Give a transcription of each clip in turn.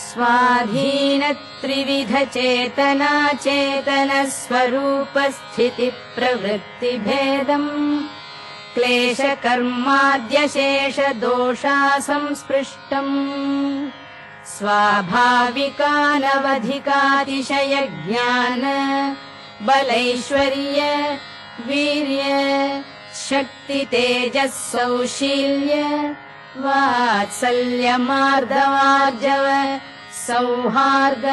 स्वाधीन त्रिविध चेतना चेतन स्वरूप स्थिति प्रवृत्ति भेदम् क्लेश कर्माद्यशेष दोषा संस्पृष्टम् स्वाभाविकानवधिकातिशय ज्ञान बलैश्वर्य वीर्य शक्ति तेजः सौशील्य वात्सल्य मार्दवार्जव सौहार्द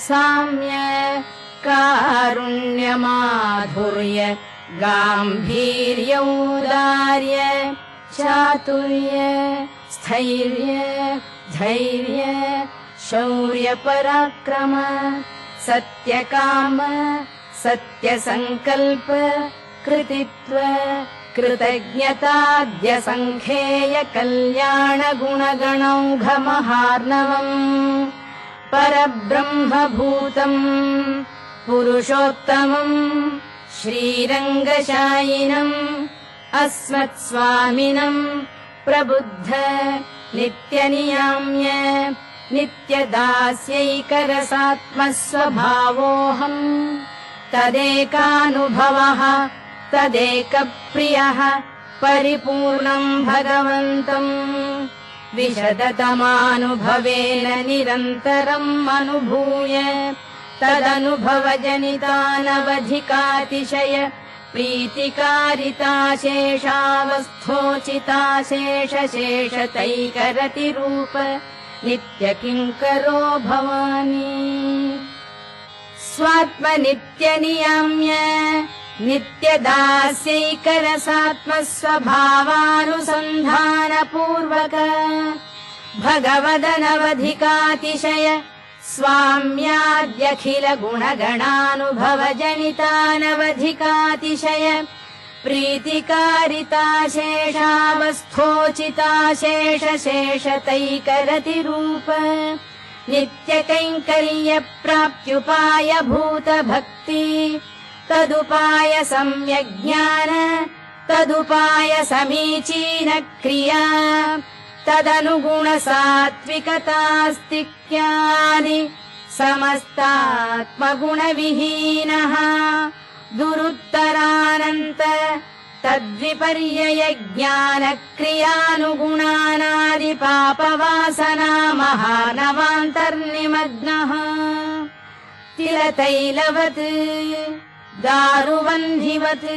साम्य कारुण्य माधुर्य गाम्भीर्यौदार्य चातुर्य स्थैर्य धैर्य शौर्य पराक्रम सत्यकाम सत्यसंकल्प कृतित्व कृतज्ञताद्य संख्येय कल्याण गुणगणौघमहार्णवम् परब्रह्मभूतम् पुरुषोत्तमम् श्रीरङ्गशायिनम् अस्मत्स्वामिनम् प्रबुद्ध नित्यनियाम्य नित्यदास्यैकरसात्मस्वभावोऽहम् तदेकानुभवः तदेकप्रियः परिपूर्णम् भगवन्तम् विशदतमानुभवेन निरन्तरम् अनुभूय तदनुभवजनितानवधिकातिशय प्रीतिकारिताशेषावस्थोचिताशेषशेषतैकरतिरूप नित्यकिङ्करो भवानि स्वात्मनित्यनियाम्य नित्यदास्यैकरसात्मस्वभावानुसन्धानपूर्वक भगवदनवधिकातिशय स्वाम्याद्यखिल गुणगणानुभवजनितानवधिकातिशय प्रीतिकारिताशेषावस्थोचिताशेषशेषतैकरतिरूप नित्यकैङ्कर्यप्राप्त्युपाय भूतभक्ति तदुपाय सम्यग्ज्ञान तदुपाय समीचीनक्रिया तदनुगुणसात्विकतास्तिक्यानि समस्तात्मगुणविहीनः दुरुत्तरानन्त तद्विपर्ययज्ञानक्रियानुगुणानादिपापवासना महानवान्तर्निमग्नः तिलतैलवत् दारुवन्धिवत्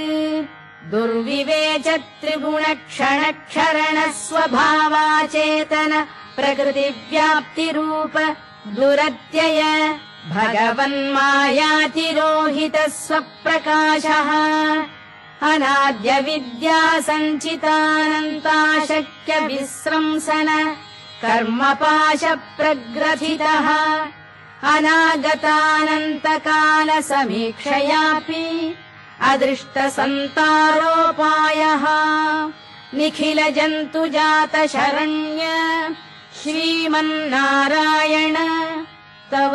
दुर्विवेच त्रिगुणक्षणक्षरणस्वभावाचेतन प्रकृतिव्याप्तिरूप दुरत्यय भगवन्मायातिरोहितः स्वप्रकाशः अनाद्य विद्या सञ्चितानन्ताशक्य विस्रंसन कर्मपाश प्रग्रथितः अनागतानन्तकाल समीक्षयापि अदृष्टसन्तारोपायः निखिल जन्तुजात शरण्य श्रीमन्नारायण तव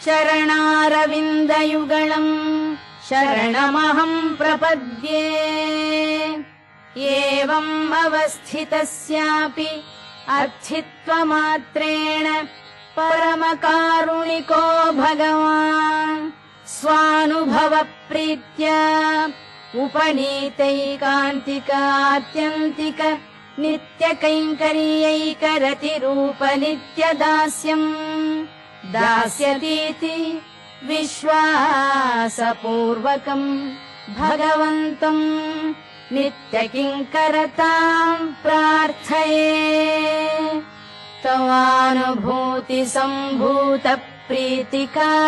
चरणारविन्दयुगलम् शरणमहं प्रपद्ये एवम् अवस्थितस्यापि अर्थित्वमात्रेण परमकारुणिको भगवान् स्वानुभवप्रीत्या उपनीतैकान्तिकात्यन्तिक नित्यकैङ्कर्यैकरतिरूप नित्यदास्यम् दास्यतीति विश्वासपूर्वकम् भगवन्तम् नित्यकिङ्करताम् प्रार्थये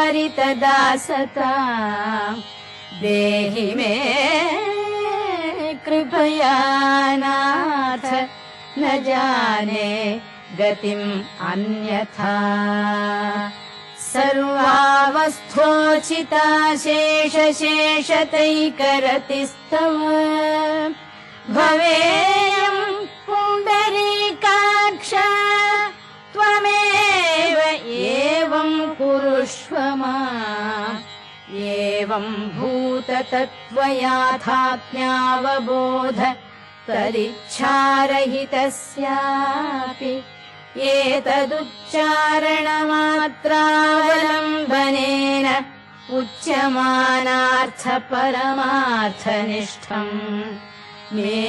तवानुभूतिसम्भूतप्रीतिकारितदासता देहि मे कृपया नाथ न जाने गतिम् अन्यथा सर्वावस्थोचिताशेषशेषतैकरतिस्तव भवेयम् पुण्डरीकाक्ष त्वमेव एवम् कुरुष्व माम् एवम् भूततत्त्वयाथात्म्यावबोध तदिच्छारहितस्यापि एतदुच्चारणमात्रावलम्बनेन उच्यमानार्थपरमार्थनिष्ठम् मे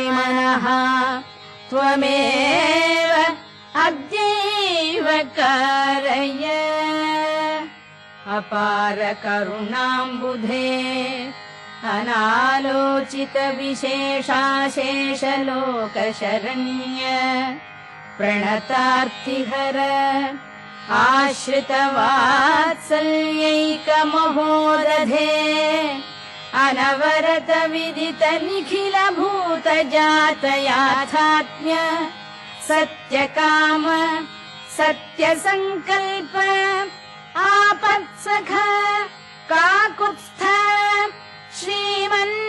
मनः त्वमेव अद्यैव कारय। अपार करुणाम्बुधे अनालोचित विशेषाशेषलोकशरण्य प्रणतार्तिहर आश्रितवात्सल्यैकमहोदधे अनवरत विदित निखिल भूत जात याथात्म्य सत्यकाम सत्यसङ्कल्प आपत्सख काकुत्स्थ श्रीमन्